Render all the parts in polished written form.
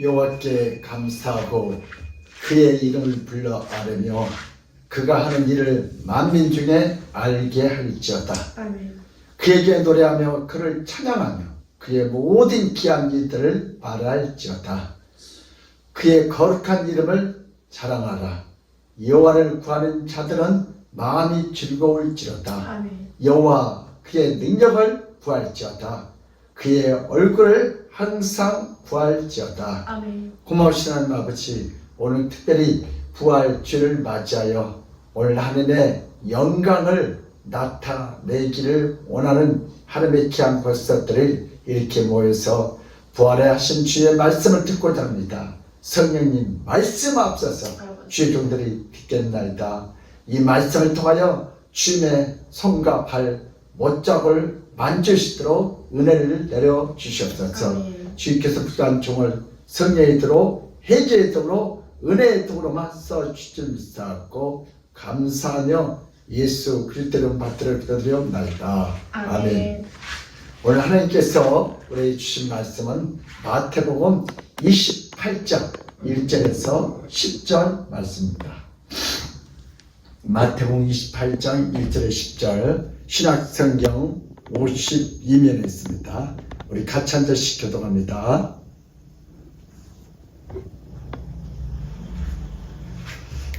여호와께 감사하고 그의 이름을 불러 아뢰며 그가 하는 일을 만민 중에 알게 할지어다. 아멘. 그에게 노래하며 그를 찬양하며 그의 모든 귀한 일들을 말할지어다. 그의 거룩한 이름을 자랑하라. 여호와를 구하는 자들은 마음이 즐거울지어다. 아멘. 여호와 그의 능력을 구할지어다. 그의 얼굴을 항상 구할지어다. 아멘. 고마우신 하나님 아버지, 오늘 특별히 부활주를 맞이하여 오늘 하나님의 영광을 나타내기를 원하는 하나님의 귀한 권속들을 이렇게 모여서 부활의 하신 주의 말씀을 듣고자 합니다. 성령님 말씀하옵소서. 주의 종들이 듣겠나이다. 이 말씀을 통하여 주님의 손과 발 못자국을 만지시도록 은혜를 내려주시옵소서. 주께서 부탁한 종을 성령의 도로 회개의 도로 은혜의 도로만 써주시옵소서. 감사하며 예수 그리스도의 이름 받들어 기도드리옵나이다. 아멘. 오늘 하나님께서 우리에게 주신 말씀은 마태복음 28장 1절에서 10절 말씀입니다. 마태복음 28장 1절에 10절 신약성경 52면에 있습니다. 우리 같이 한 절씩 교독합니다.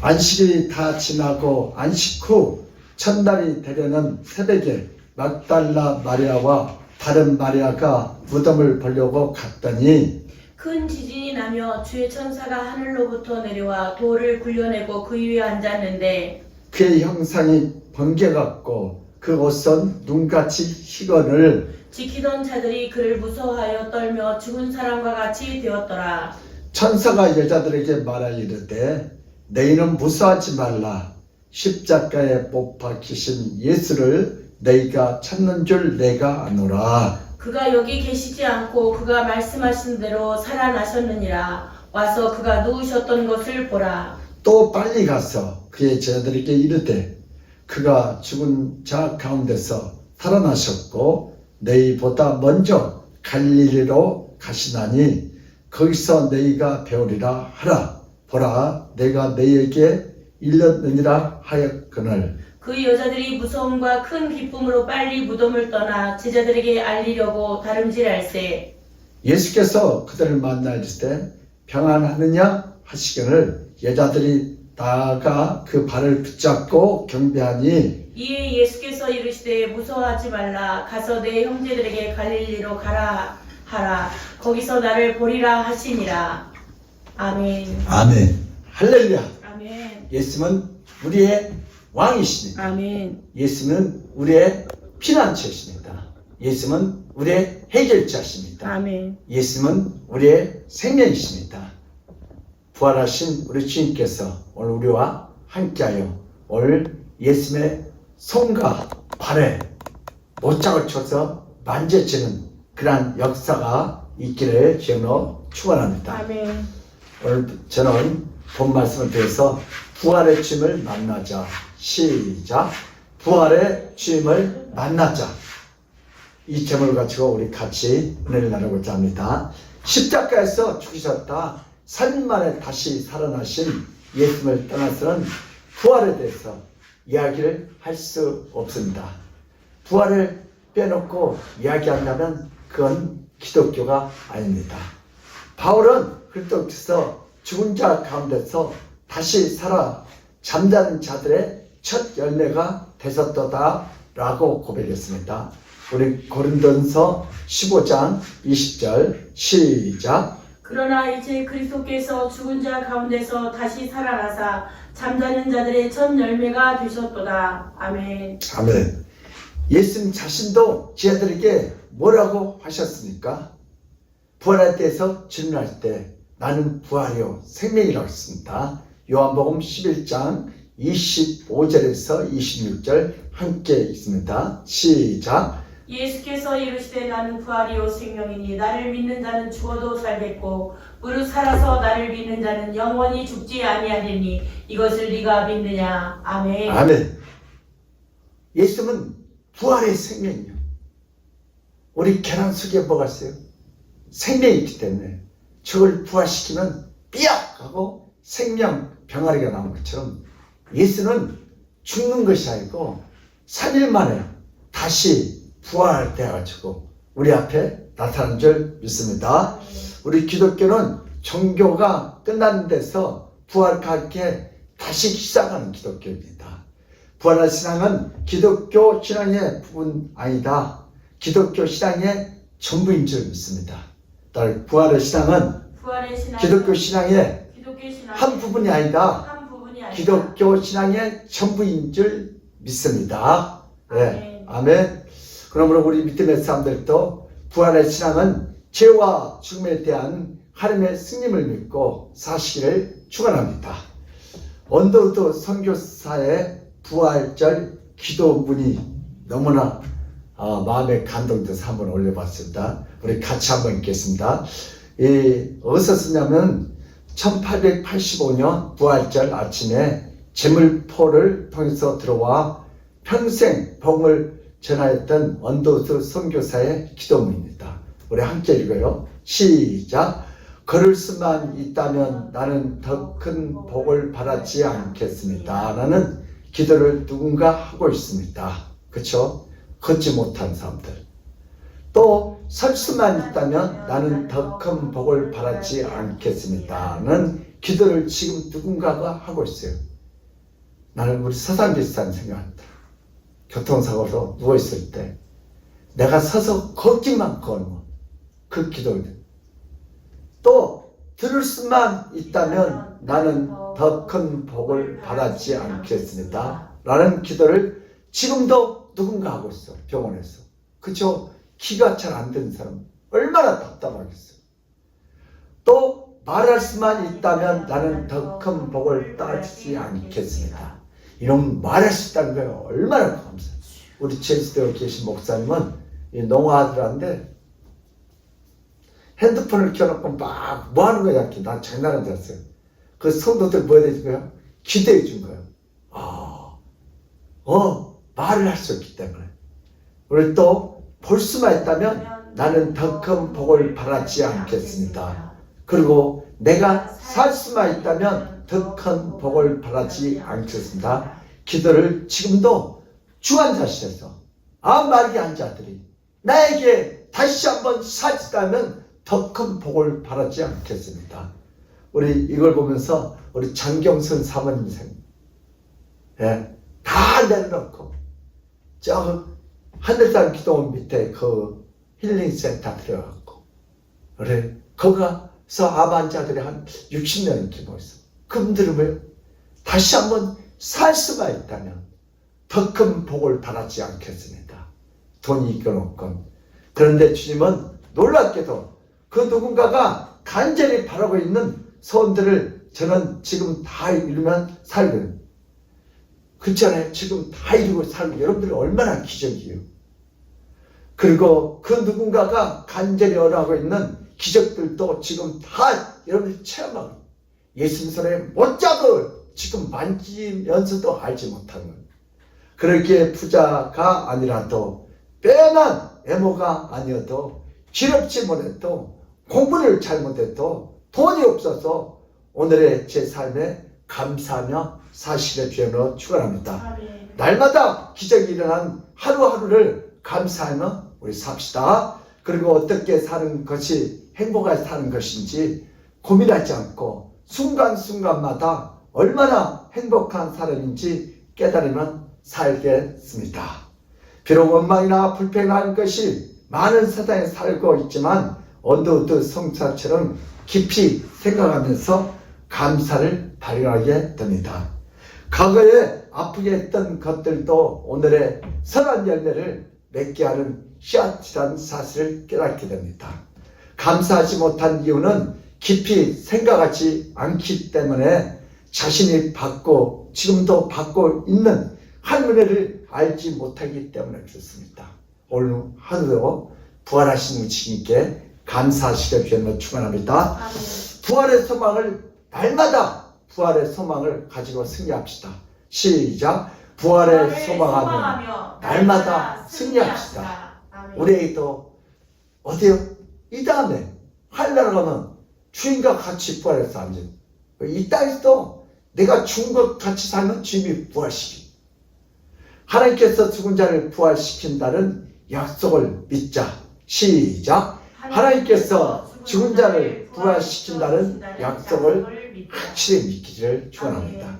안식일이 다 지나고 안식 후 첫날이 되려는 새벽에 막달라 마리아와 다른 마리아가 무덤을 보려고 갔더니 큰 지진이 나며 주의 천사가 하늘로부터 내려와 돌을 굴려내고 그 위에 앉았는데 그의 형상이 번개 같고 그 옷은 눈같이 희건을 지키던 자들이 그를 무서워하여 떨며 죽은 사람과 같이 되었더라. 천사가 여자들에게 말하 이르되 너희는 무서워하지 말라. 십자가에 못 박히신 예수를 너희가 찾는 줄 내가 아노라. 그가 여기 계시지 않고 그가 말씀하신 대로 살아나셨느니라. 와서 그가 누우셨던 것을 보라. 또 빨리 가서 그의 제자들에게 이르되 그가 죽은 자 가운데서 살아나셨고 너희보다 먼저 갈릴리로 가시나니 거기서 너희가 배우리라 하라. 보라 내가 너희에게 일렀느니라 하였거늘. 그 여자들이 무서움과 큰 기쁨으로 빨리 무덤을 떠나 제자들에게 알리려고 다름질할세. 예수께서 그들을 만나 이르시되 평안하느냐 하시거늘 여자들이 나아가 그 발을 붙잡고 경배하니 이에 예수께서 이르시되 무서워하지 말라. 가서 내 형제들에게 갈릴리로 가라 하라. 거기서 나를 보리라 하시니라. 아멘. 아멘. 할렐루야. 아멘. 예수는 우리의 왕이십니다. 아멘. 예수는 우리의 피난처이십니다. 예수는 우리의 해결자십니다. 아멘. 예수는 우리의 생명이십니다. 부활하신 우리 주님께서 오늘 우리와 함께하여 오늘 예수님의 손과 발에 못장을 쳐서 만져지는 그러한 역사가 있기를 주님으로 축원합니다. 아멘. 오늘 저는 본 말씀을 통해서 부활의 주님을 만나자. 시작. 부활의 주님을 만나자. 이 제목을 가지고 우리 같이 은혜를 나누고자 합니다. 십자가에서 죽으셨다 3일 만에 다시 살아나신 예수님을 떠나서는 부활에 대해서 이야기를 할 수 없습니다. 부활을 빼놓고 이야기한다면 그건 기독교가 아닙니다. 바울은 그리스도께서 죽은 자 가운데서 다시 살아 잠자는 자들의 첫 열매가 되셨도다 라고 고백했습니다. 우리 고린도전서 15장 20절 시작. 그러나 이제 그리스도께서 죽은 자 가운데서 다시 살아나사 잠자는 자들의 첫 열매가 되셨도다. 아멘. 아멘. 예수님 자신도 제자들에게 뭐라고 하셨습니까? 부활에 대해서 질문할 때 나는 부활이요 생명이라고 했습니다. 요한복음 11장 25절에서 26절 함께 있습니다. 시작. 예수께서 이르시되 나는 부활이요 생명이니 나를 믿는 자는 죽어도 살겠고 무릇 살아서 나를 믿는 자는 영원히 죽지 아니하리니 이것을 네가 믿느냐. 아멘. 아멘. 예수님은 부활의 생명이요. 우리 계란 속에 뭐가 있어요? 생명이 있기 때문에 저걸 부활시키면 삐약 하고 생명 병아리가 나온 것처럼 예수는 죽는 것이 아니고 3일 만에 다시 부활되어가지고 우리 앞에 나타난 줄 믿습니다. 우리 기독교는 종교가 끝나는 데서 부활하게 다시 시작하는 기독교입니다. 부활의 신앙은 기독교 신앙의 부분 아니다. 기독교 신앙의 전부인 줄 믿습니다. 부활의 신앙은 기독교 신앙의 한 부분이 아니다. 기독교 신앙의 전부인 줄 믿습니다. 네, 아멘. 그러므로 우리 믿음의 사람들도 부활의 신앙은 죄와 죽음에 대한 하나님의 승리를 믿고 사시기를 축원합니다. 언더우드 선교사의 부활절 기도문이 너무나 마음에 감동돼서 한번 올려봤습니다. 우리 같이 한번 읽겠습니다. 어디서 쓰냐면 1885년 부활절 아침에 제물포를 통해서 들어와 평생 복음을 전하였던 언더우드 선교사의 기도문입니다. 우리 함께 읽어요. 시작. 걸을 수만 있다면 나는 더 큰 복을 바라지 않겠습니다. 라는 기도를 누군가 하고 있습니다. 그렇죠? 걷지 못한 사람들. 또 설 수만 있다면 나는 더 큰 복을 바라지 않겠습니다. 라는 기도를 지금 누군가가 하고 있어요. 나는 우리 서산 비슷한 생각합니다. 교통사고로 누워있을 때 내가 서서 걷기만 걸으면 그 기도를 또 들을 수만 있다면 나는 더 큰 복을 바라지 않겠습니다. 라는 기도를 지금도 누군가 하고 있어. 병원에서. 그쵸? 기가 잘 안 되는 사람 얼마나 답답하겠어. 또 말할 수만 있다면 나는 더 큰 복을 따지지 않겠습니다. 이런 말할 수 있다는 거예요. 얼마나 감사해요. 우리 제주도에 계신 목사님은 이 농아들한테 핸드폰을 켜놓고 막 뭐 하는 거야? 난 장난한 줄 알았어요. 그 성도들 뭐 해야 되는 거야? 기대해 준 거예요. 말을 할 수 없기 때문에. 우리 또 볼 수만 있다면 나는 더 큰 복을 바라지 않겠습니다. 그리고 내가 살 수만 있다면 더 큰 복을 바라지 않겠습니다. 기도를 지금도 주관자실에서 마르게 한 자들이 나에게 다시 한번 사지다면 더 큰 복을 바라지 않겠습니다. 우리 이걸 보면서 우리 장경선 사모님 다 내려놓고 저 하늘산 기도원 밑에 그 힐링센터 들어갔고 그래 거기서 암환자들이 한 60명 기모 있어. 그분들은 왜 다시 한번 살 수만 있다면 더 큰 복을 바라지 않겠습니다. 돈이 있건 그런데 주님은 놀랍게도 그 누군가가 간절히 바라고 있는 소원들을 저는 지금 다 이루면 살고요. 그렇잖아요. 지금 다 이루고 살고 여러분들이 얼마나 기적이에요. 그리고 그 누군가가 간절히 원하고 있는 기적들도 지금 다 여러분들이 체험하고 예수님 손에 못 잡을 지금 만지면서도 알지 못하는 거예요. 그렇게 부자가 아니라도 빼난 애모가 아니어도 지럽지 못해도 공부를 잘못해도 돈이 없어서 오늘의 제 삶에 감사하며 사실의 주연으로 축원합니다. 날마다 기적이 일어난 하루하루를 감사하며 우리 삽시다. 그리고 어떻게 사는 것이 행복하게 사는 것인지 고민하지 않고 순간순간마다 얼마나 행복한 사람인지 깨달으면 살겠습니다. 비록 원망이나 불평하는 것이 많은 세상에 살고 있지만 언더우드 성사처럼 깊이 생각하면서 감사를 발견하게 됩니다. 과거에 아프게 했던 것들도 오늘의 선한 열매를 맺게 하는 씨앗이라는 사실을 깨닫게 됩니다. 감사하지 못한 이유는 깊이 생각하지 않기 때문에 자신이 받고 지금도 받고 있는 하늘을 알지 못하기 때문에 그렇습니다. 오늘 하루도 부활하신 주님께 감사하시길 주님을 축원합니다. 부활의 소망을 날마다 부활의 소망을 가지고 승리합시다. 시작. 부활의 소망하며 날마다 승리합시다. 우리에게도 어때요? 이 다음에 하늘나라 가면 주인과 같이 부활해서 앉은 이 땅에서도 내가 죽은 것 같이 살면 주님이 부활시키. 하나님께서 죽은 자를 부활시킨다는 약속을 믿자. 시작. 하나님께서 죽은 자를 부활시킨다는 약속을 확실히 믿기를 축원합니다.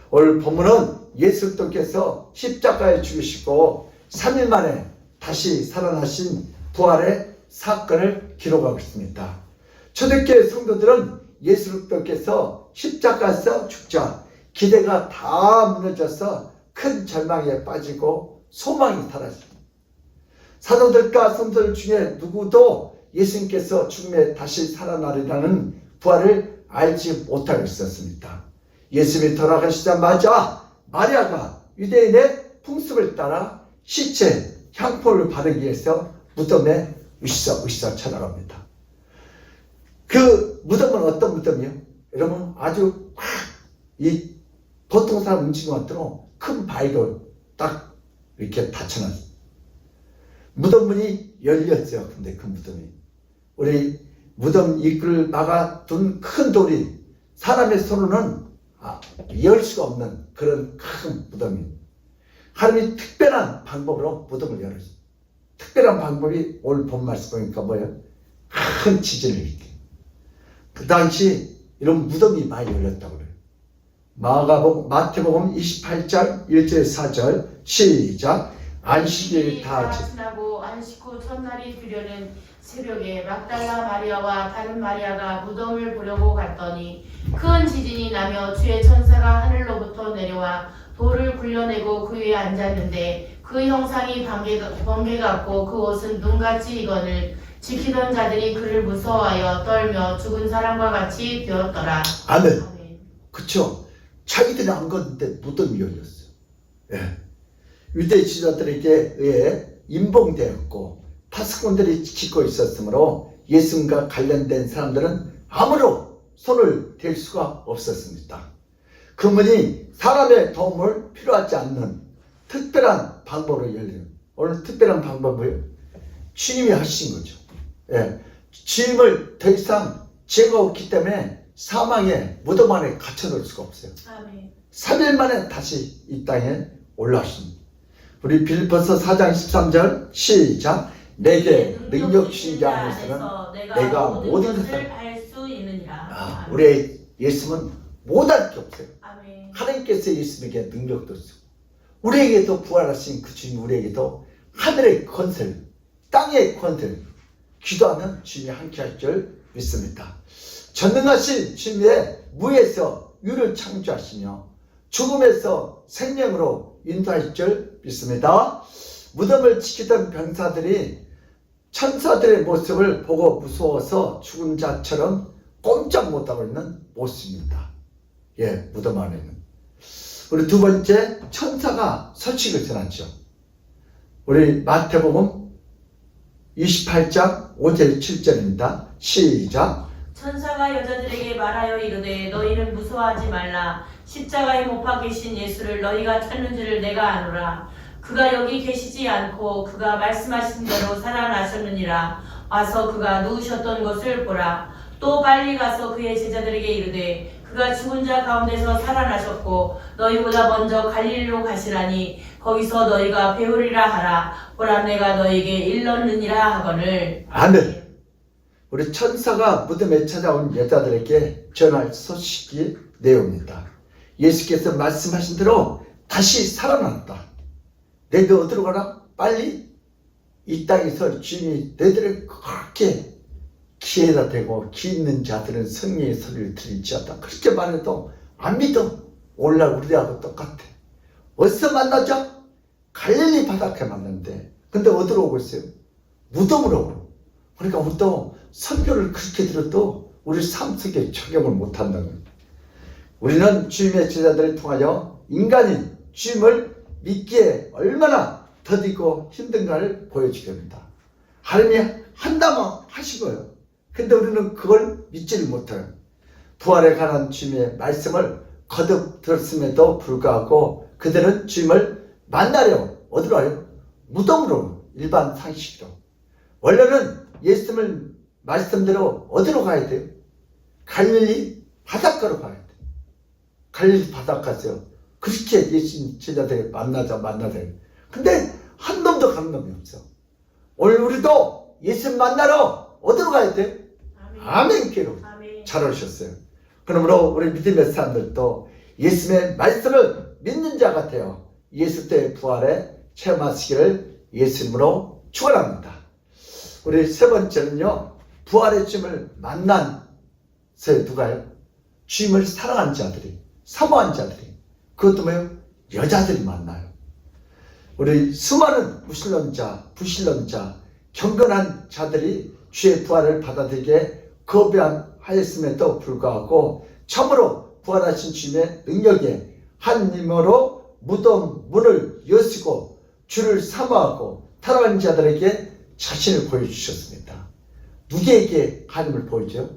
오늘 본문은 예수 그리스도께서 십자가에 죽으시고 3일 만에 다시 살아나신 부활의 사건을 기록하고 있습니다. 초대교회 성도들은 예수 그리스도께서 십자가에서 죽자 기대가 다 무너져서 큰 절망에 빠지고 소망이 사라집니다. 사도들과 성도들 중에 누구도 예수님께서 죽음에 다시 살아나리라는 부활을 알지 못하고 있었습니다. 예수님이 돌아가시자마자 마리아가 유대인의 풍습을 따라 시체 향포를 바르기 위해서 무덤에 으쌰으쌰 찾아갑니다. 그 무덤은 어떤 무덤이요? 여러분 아주 이 보통 사람 움직임 같도록 큰 바위로 딱 이렇게 닫혀놨어요. 무덤문이 열렸어요. 근데 그 무덤이 우리 무덤 입구를 막아둔 큰 돌이 사람의 손으로는 열 수가 없는 그런 큰 무덤이 하나님이 특별한 방법으로 무덤을 열었어요. 특별한 방법이 오늘 본 말씀 보니까 뭐예요? 큰 지진을 일으켜. 그 당시 이런 무덤이 많이 열렸다고 그래요. 마태복음 28장 1절 4절 시작. 안식일이 다 지나고 안식 후 첫날이 되려는 새벽에 막달라 마리아와 다른 마리아가 무덤을 보려고 갔더니 큰 지진이 나며 주의 천사가 하늘로부터 내려와 돌을 굴려내고 그 위에 앉았는데 그 형상이 번개 같고 그 옷은 눈같이 이거늘 지키던 자들이 그를 무서워하여 떨며 죽은 사람과 같이 되었더라. 아멘. 아멘. 그쵸? 자기들이 안 걷는데 무덤이 열렸어요. 예. 유대 지도자들에게 의해 임봉되었고 파수꾼들이 지키고 있었으므로 예수님과 관련된 사람들은 아무로 손을 댈 수가 없었습니다. 그분이 사람의 도움을 필요하지 않는 특별한 방법으로 열리는, 오늘 특별한 방법은 뭐예요? 주님이 하신 거죠. 예. 주님을 더 이상 죄가 없기 때문에 사망의 무덤 안에 갇혀놓을 수가 없어요. 아멘. 3일 만에 다시 이 땅에 올라오십니다. 우리 빌립보서 4장 13절 시작. 내게 능력 주신 자 안에서는 내가 모든 것을 할 수 있느니라. 우리의 예수는 못할 게 없어요. 아멘. 하나님께서 예수에게 능력도 주고 우리에게도 부활하신 그 주님, 우리에게도 하늘의 권세를, 땅의 권세를 기도하면 주님이 함께 할 줄 믿습니다. 전능하신 주님의 무에서 유를 창조하시며 죽음에서 생명으로 인도할 줄 믿습니다. 무덤을 지키던 병사들이 천사들의 모습을 보고 무서워서 죽은 자처럼 꼼짝 못하고 있는 모습입니다. 예, 무덤 안에는. 우리 두 번째, 천사가 소식을 전하죠. 우리 마태복음 28장 5절 7절입니다. 시작. 천사가 여자들에게 말하여 이르되 너희는 무서워하지 말라. 십자가에 못 박히신 예수를 너희가 찾는 줄을 내가 아노라. 그가 여기 계시지 않고 그가 말씀하신 대로 살아나셨느니라. 와서 그가 누우셨던 것을 보라. 또 빨리 가서 그의 제자들에게 이르되 그가 죽은 자 가운데서 살아나셨고 너희보다 먼저 갈릴리로 가시라니 거기서 너희가 배우리라 하라. 보라 내가 너희에게 일렀느니라 하거늘. 아멘. 우리 천사가 무덤에 찾아온 여자들에게 전할 소식이 내용입니다. 예수께서 말씀하신 대로 다시 살아났다. 너희들 어디로 가라? 빨리 이 땅에서 주님이 너희들을 그렇게 기회가 되고 기 있는 자들은 성령의 소리를 들을지어다. 그렇게 말해도 안 믿어. 오늘날 우리하고 똑같아. 어디서 만나죠? 갈릴리 바닷가에 만났는데 근데 어디로 오고 있어요? 무덤으로 오고. 그러니까 우리도 설교를 그렇게 들어도 우리 삶 속에 적용을 못한다는 거예요. 우리는 주님의 제자들을 통하여 인간인 주님을 믿기에 얼마나 더디고 힘든가를 보여주게 합니다. 하나님이 한다면 하시고요. 근데 우리는 그걸 믿지를 못해요. 부활에 관한 주님의 말씀을 거듭 들었음에도 불구하고 그들은 주님을 만나려 어디로 와요? 무덤으로, 일반 상식으로. 원래는 예수님을 말씀대로 어디로 가야 돼요? 갈릴리 바닷가로 가야 돼요. 갈릴리 바닷가에서 그렇게 예수님 제자들이 만나자. 근데 한 놈도 가는 놈이 없어. 오늘 우리도 예수님 만나러 어디로 가야 돼? 아멘께로 잘 오셨어요. 그러므로 우리 믿음의 사람들도 예수님의 말씀을 믿는 자 같아요. 예수 때의 부활에 체험하시기를 예수님으로 축원합니다. 우리 세 번째는요, 부활의 주님을 만난 새 누가요? 주님을 사랑한 자들이, 사모한 자들이, 그것도 뭐예요? 여자들이 만나요. 우리 수많은 무신론자, 부신론자, 경건한 자들이 주의 부활을 받아들이게 거부하였음에도 불구하고 참으로 부활하신 주님의 능력에 한 힘으로 무덤 문을 여시고 주를 사모하고 타락한 자들에게 자신을 보여주셨습니다. 누구에게 하나님을 보이죠?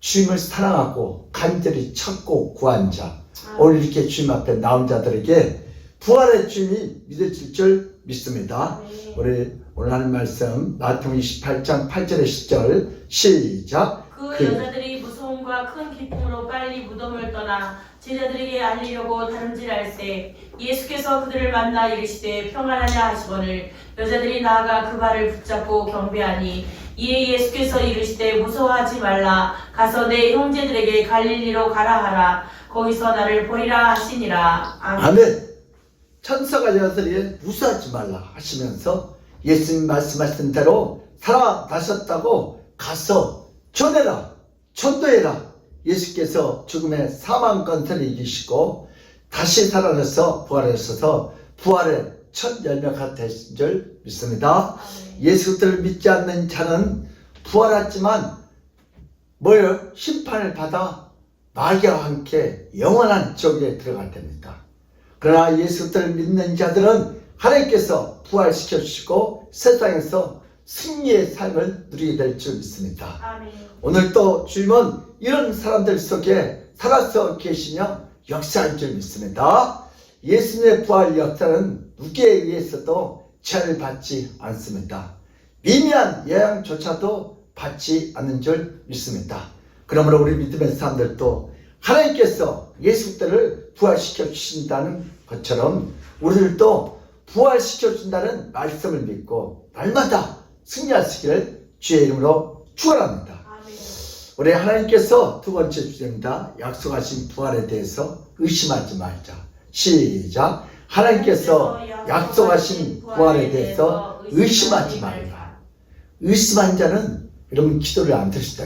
주님을 사랑하고 간절히 찾고 구한 자, 오늘 이렇게 주님 앞에 나온 자들에게 부활의 주님이 믿어질 줄 믿습니다. 우리 오늘 하는 말씀 마태복음 28장 8절의 10절 시작. 그 여자들이 무서움과 큰 기쁨으로 빨리 무덤을 떠나 제자들에게 알리려고 다름질할세 예수께서 그들을 만나 이르시되 평안하냐 하시거늘 여자들이 나아가 그 발을 붙잡고 경배하니 이에 예수께서 이르시되 무서워하지 말라 가서 내 형제들에게 갈릴리로 가라 하라 거기서 나를 보리라 하시니라. 아멘. 천사가 여자들이 무서워하지 말라 하시면서 예수님 말씀하신 대로 살아나셨다고 가서 전해라, 전도해라. 예수께서 죽음의 사망 권세를 이기시고 다시 살아나서 부활하셔서 부활의 첫 열매가 되신 줄 믿습니다. 예수 그리스도를 믿지 않는 자는 부활했지만 뭐예요? 심판을 받아 마귀와 함께 영원한 지옥에 들어갈 때입니다. 그러나 예수 그리스도를 믿는 자들은 하나님께서 부활시켜 주시고 세상에서 승리의 삶을 누리게 될 줄 믿습니다. 아멘. 오늘 또 주님은 이런 사람들 속에 살아서 계시며 역사할 줄 믿습니다. 예수님의 부활 역사는 누구에 의해서도 제한을 받지 않습니다. 미미한 영향조차도 받지 않는 줄 믿습니다. 그러므로 우리 믿음의 사람들도 하나님께서 예수 그리스도를 부활시켜 주신다는 것처럼 우리들도 부활시켜 준다는 말씀을 믿고 날마다 승리하시기를 주의 이름으로 축원합니다. 우리 하나님께서 두 번째 주제입니다. 약속하신 부활에 대해서 의심하지 말자. 시작. 하나님께서 약속하신 부활에 대해서 의심하지 말라. 의심한 자는 여러분 기도를 안 드시다.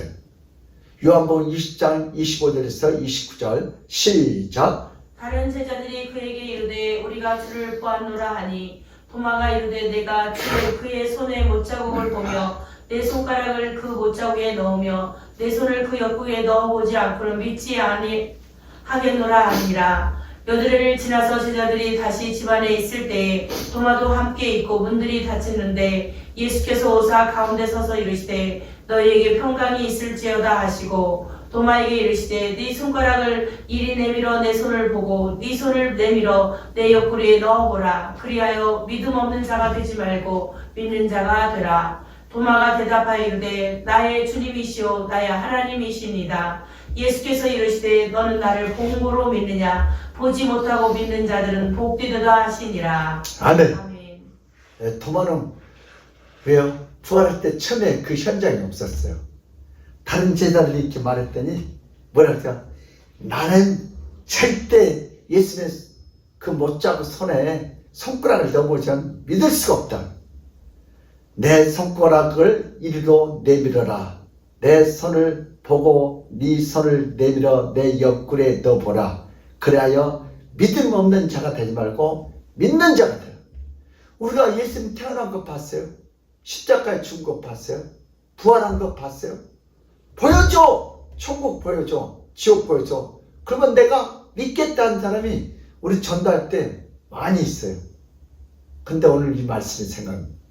요한복음 20장 25절에서 29절 시작. 다른 제자들이 그에게 이르되 우리가 주를 보았노라 하니 도마가 이르되 내가 주의 그의 손에 못자국을 보며 내 손가락을 그 못자국에 넣으며 내 손을 그 옆구리에 넣어보지 않고는 믿지 아니하겠노라 하니라. 여드레를 지나서 제자들이 다시 집안에 있을 때에 도마도 함께 있고 문들이 닫혔는데 예수께서 오사 가운데 서서 이르시되 너희에게 평강이 있을지어다 하시고 도마에게 이르시되 네 손가락을 이리 내밀어 내 손을 보고 네 손을 내밀어 내 옆구리에 넣어보라. 그리하여 믿음 없는 자가 되지 말고 믿는 자가 되라. 도마가 대답하여 이르되 나의 주님이시오 나의 하나님이시니이다. 예수께서 이르시되 너는 나를 본고로 믿느냐. 보지 못하고 믿는 자들은 복되도다 하시니라. 아멘. 아멘. 네, 도마는 왜요? 부활할 때 처음에 그 현장이 없었어요. 다른 제자들이 이렇게 말했더니 뭐랄까, 나는 절대 예수님의 그 못자국 손에 손가락을 넣어보지 않으면 믿을 수가 없다. 내 손가락을 이리로 내밀어라. 내 손을 보고 네 손을 내밀어 내 옆구리에 넣어보라. 그래야 믿음 없는 자가 되지 말고 믿는 자가 돼요. 우리가 예수님 태어난 거 봤어요? 십자가에 죽은 거 봤어요? 부활한 거 봤어요? 보여줘! 천국 보여줘. 지옥 보여줘. 그러면 내가 믿겠다는 사람이 우리 전도할 때 많이 있어요. 근데 오늘 이 말씀이 생각납니다.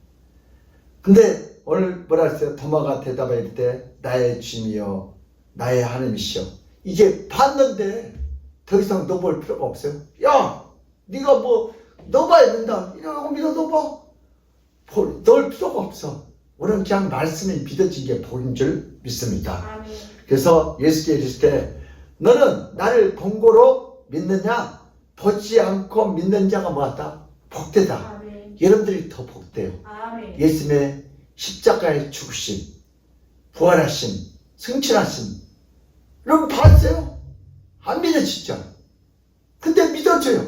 근데 오늘 뭐라 했어요? 도마가 대답해 이를 때 나의 주님이여 나의 하나님이시여. 이게 봤는데 더 이상 넣어볼 필요가 없어요. 야! 네가 뭐 넣어봐야 된다. 이거 믿어 넣어봐. 넣을 필요가 없어. 우리는 그냥 말씀이 믿어진 게 복인 줄 믿습니다. 아멘. 그래서 예수께서 이르실 때 너는 나를 본고로 믿느냐? 보지 않고 믿는 자가 뭐하다? 복되다. 아멘. 여러분들이 더 복돼요. 아멘. 예수님의 십자가에 죽으심, 부활하심, 승천하심. 여러분 봤어요? 안 믿어지죠? 근데 믿어져요.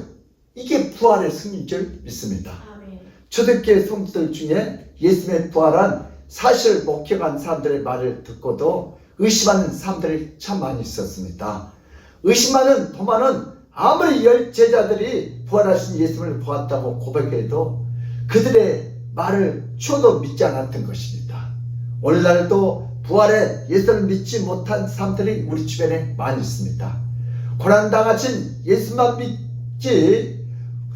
이게 부활의 승리인 줄 믿습니다. 아멘. 초대교회 성도들 중에 예수님의 부활한 사실을 목격한 사람들의 말을 듣고도 의심하는 사람들이 참 많이 있었습니다. 의심하는 도마는 아무리 열 제자들이 부활하신 예수님을 보았다고 고백해도 그들의 말을 추어도 믿지 않았던 것입니다. 오늘날도 부활에 예수를 믿지 못한 사람들이 우리 주변에 많이 있습니다. 고난당하신 예수만 믿지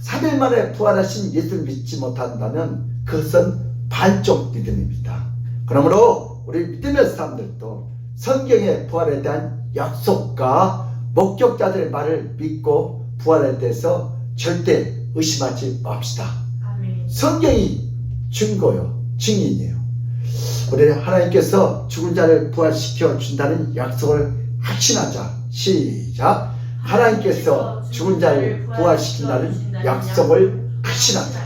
3일 만에 부활하신 예수를 믿지 못한다면 그것은 반쪽 믿음입니다. 그러므로 우리 믿음의 사람들도 성경의 부활에 대한 약속과 목격자들의 말을 믿고 부활에 대해서 절대 의심하지 맙시다. 아멘. 성경이 증거요, 증인이에요. 우리 하나님께서 죽은 자를 부활시켜 준다는 약속을 확신하자. 시작. 하나님께서 죽은 자를 부활시킨다는 약속을 확신하자.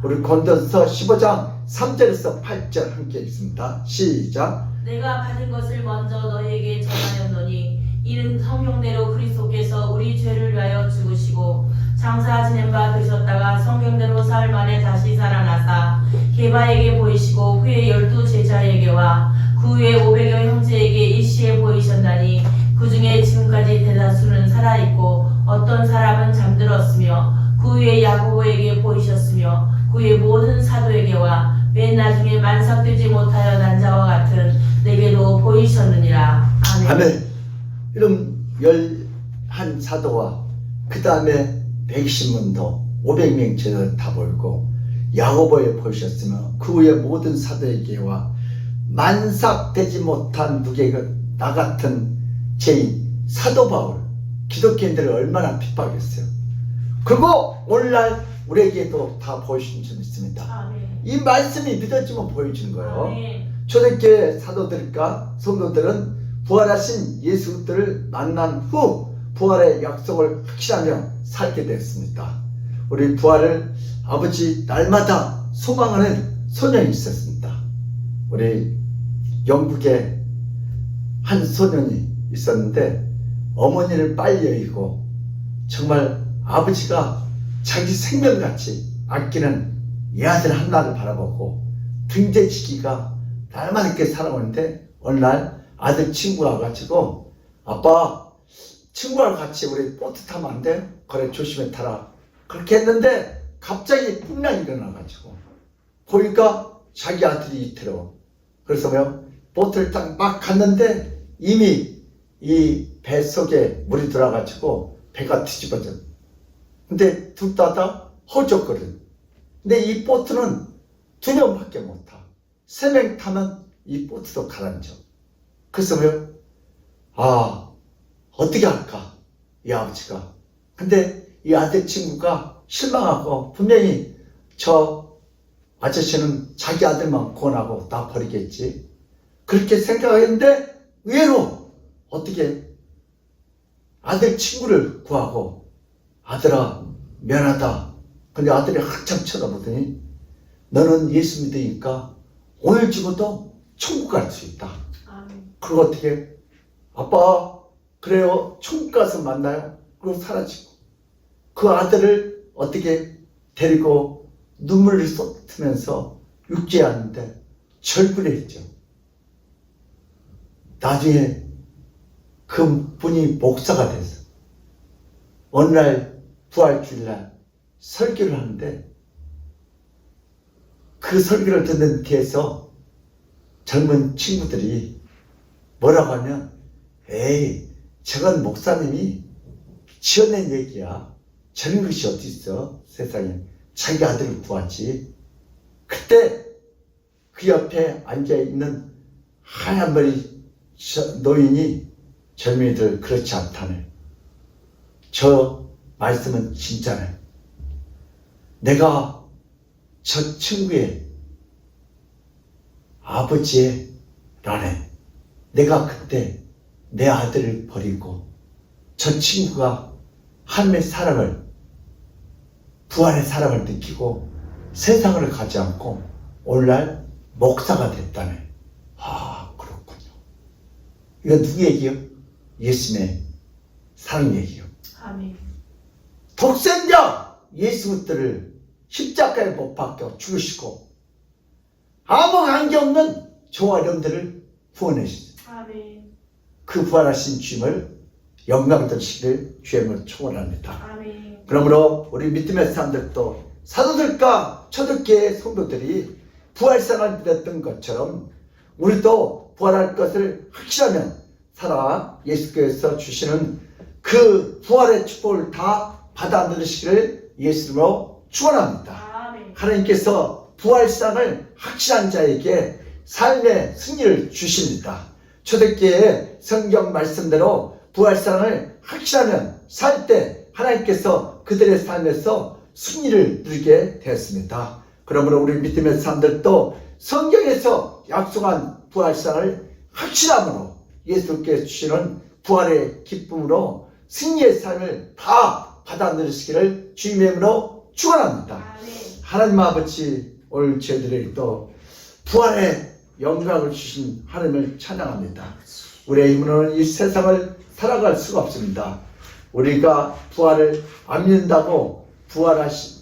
우리 고린도서 15장 3절에서 8절 함께 읽습니다. 시작. 내가 받은 것을 먼저 너희에게 전하였노니 이는 성경대로 그리스도께서 우리 죄를 위하여 죽으시고 장사 지낸 바 되셨다가 성경대로 사흘 만에 다시 살아나사 게바에게 보이시고 후에 12 제자에게와 그 후에 500여 형제에게 일시에 보이셨나니 그 중에 지금까지 대다수는 살아있고 어떤 사람은 잠들었으며 그 후에 야고보에게 보이셨으며 그 후에 모든 사도에게와 맨 나중에 만삭되지 못하여 난 자와 같은 내게도 보이셨느니라. 아멘. 아멘. 이런 11사도와 그 다음에 120문도 500명 제자 다 보이고 야고보에 보이셨으며 그 후에 모든 사도에게와 만삭되지 못한 누구에게 나 같은 죄인 사도 바울 기독교인들을 얼마나 핍박했어요. 그리고 오늘날 우리에게도 다 보여주신 점 있습니다. 아멘. 이 말씀이 믿어지면 보여주는 거예요. 아멘. 초대교회 사도들과 성도들은 부활하신 예수 그리스도를 만난 후 부활의 약속을 확신하며 살게 되었습니다. 우리 부활을 아버지 날마다 소망하는 소년이 있었습니다. 우리 영국에 한 소년이 있었는데 어머니를 빨리 여의고 정말 아버지가 자기 생명같이 아끼는 이 아들 하나를 바라보고 등재지기가 날마다 이렇게 살아오는데 어느 날 아들 친구가 와가지고 아빠 친구랑 같이 우리 보트 타면 안 돼? 그래 조심해 타라. 그렇게 했는데 갑자기 풍랑이 일어나가지고 보니까 자기 아들이 이태로 그래서 보트를 딱 막 갔는데 이미 이 배 속에 물이 들어가지고 배가 뒤집어져. 근데 둘 다 허졌거든. 근데 이 보트는 2명밖에 못 타. 3명 타면 이 보트도 가라앉아. 그래서 어떻게 할까? 이 아버지가. 근데 이 아들 친구가 실망하고 분명히 저 아저씨는 자기 아들만 구원하고 나 버리겠지. 그렇게 생각했는데 의외로 어떻게 아들 친구를 구하고 아들아 미안하다. 근데 아들이 한참 쳐다보더니 너는 예수 믿으니까 오늘 죽어도 천국 갈 수 있다. 아멘. 그리고 어떻게 아빠 그래요 천국 가서 만나요. 그리고 사라지고 그 아들을 어떻게 데리고 눈물을 쏟으면서 육지하는데 절규했죠. 나중에 그 분이 목사가 돼서 어느 날 부활주일날 설교를 하는데 그 설교를 듣는 뒤에서 젊은 친구들이 뭐라고 하면 에이 저건 목사님이 지어낸 얘기야. 저런 것이 어디 있어 세상에. 자기 아들을 구하지. 그때 그 옆에 앉아있는 하얀 머리 노인이 젊은이들 그렇지 않다네. 저 말씀은 진짜네. 내가 저 친구의 아버지의 라네. 내가 그때 내 아들을 버리고 저 친구가 하나님의 사랑을 부활의 사랑을 느끼고 세상을 가지 않고 오늘날 목사가 됐다네. 그렇군요. 이거 누구 얘기요? 예수님의 사랑 얘기요. 아멘. 독생자 예수 그리스도를 십자가에 못 박혀 죽으시고 아무 관계없는 저와 여러분들을 구원하셨습니다. 아멘. 그 부활하신 주님을 영광 돌리시기를 주님을 축원합니다. 아멘. 그러므로 우리 믿음의 사람들도 사도들과 초대교회 성도들이 부활상을 믿었던 것처럼 우리도 부활할 것을 확실하면 살아 예수께서 주시는 그 부활의 축복을 다 받아 누리시기를 예수님으로 축원합니다. 아멘. 하나님께서 부활상을 확실한 자에게 삶의 승리를 주십니다. 초대교회의 성경 말씀대로 부활상을 확실하면 살 때 하나님께서 그들의 삶에서 승리를 누리게 되었습니다. 그러므로 우리 믿음의 사람들도 성경에서 약속한 부활상을 확실함으로 예수께서 주시는 부활의 기쁨으로 승리의 삶을 다 받아 누리시기를 주님의 이름으로 축원합니다. 아멘. 하나님 아버지 오늘 저희들에게도 부활의 영광을 주신 하나님을 찬양합니다. 우리의 힘으로는 이 세상을 살아갈 수가 없습니다. 우리가 부활을 안 믿는다고 부활하지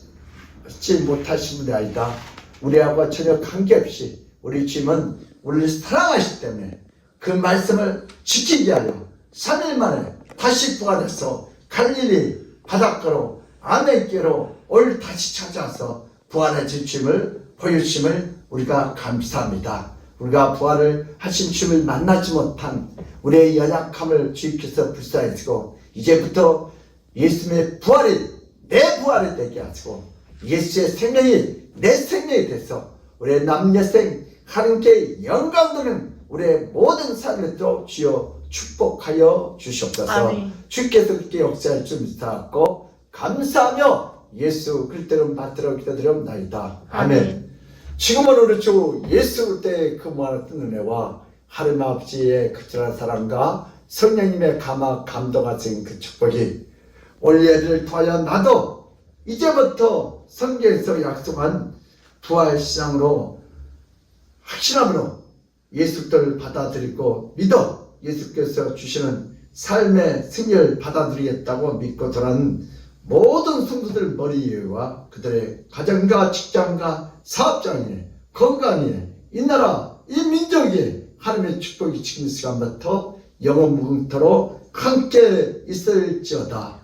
못하신 분이 아니다. 우리하고 전혀 관계없이 우리 주님은 우리를 사랑하시기 때문에 그 말씀을 지키게 하여 3일 만에 다시 부활해서 갈릴리 바닷가로 아멘께로 오늘 다시 찾아와서 부활의 지침을 보여주심을 우리가 감사합니다. 우리가 부활을 하신 주님을 만나지 못한 우리의 연약함을 주님께서 불쌍히시고 이제부터 예수님의 부활이 내 부활이 되게 하시고 예수의 생명이 내 생명이 돼서 우리의 남녀생 하나님께 영광되는 우리의 모든 삶을 또 주여 축복하여 주시옵소서. 아멘. 주께서 그렇게 역사할 줄 믿사옵고 감사하며 예수 그리스도를 받들어 기도드리옵나이다. 아멘. 지금은 우리 주 예수 그리스도의 그 무한한 은혜와 하나님 아버지의 그처한 사랑과 성령님의 감동하신 그 축복이 오늘 예배를 통하여 나도 이제부터 성경에서 약속한 부활신앙으로 확신함으로 예수를 받아들이고 믿어 예수께서 주시는 삶의 승리를 받아들이겠다고 믿고 돌아가는 모든 성도들 머리 위와 그들의 가정과 직장과 사업장에 건강에 이 나라 이 민족에 하나님의 축복이 지금 시간부터 영원 무궁토록 함께 있을지어다.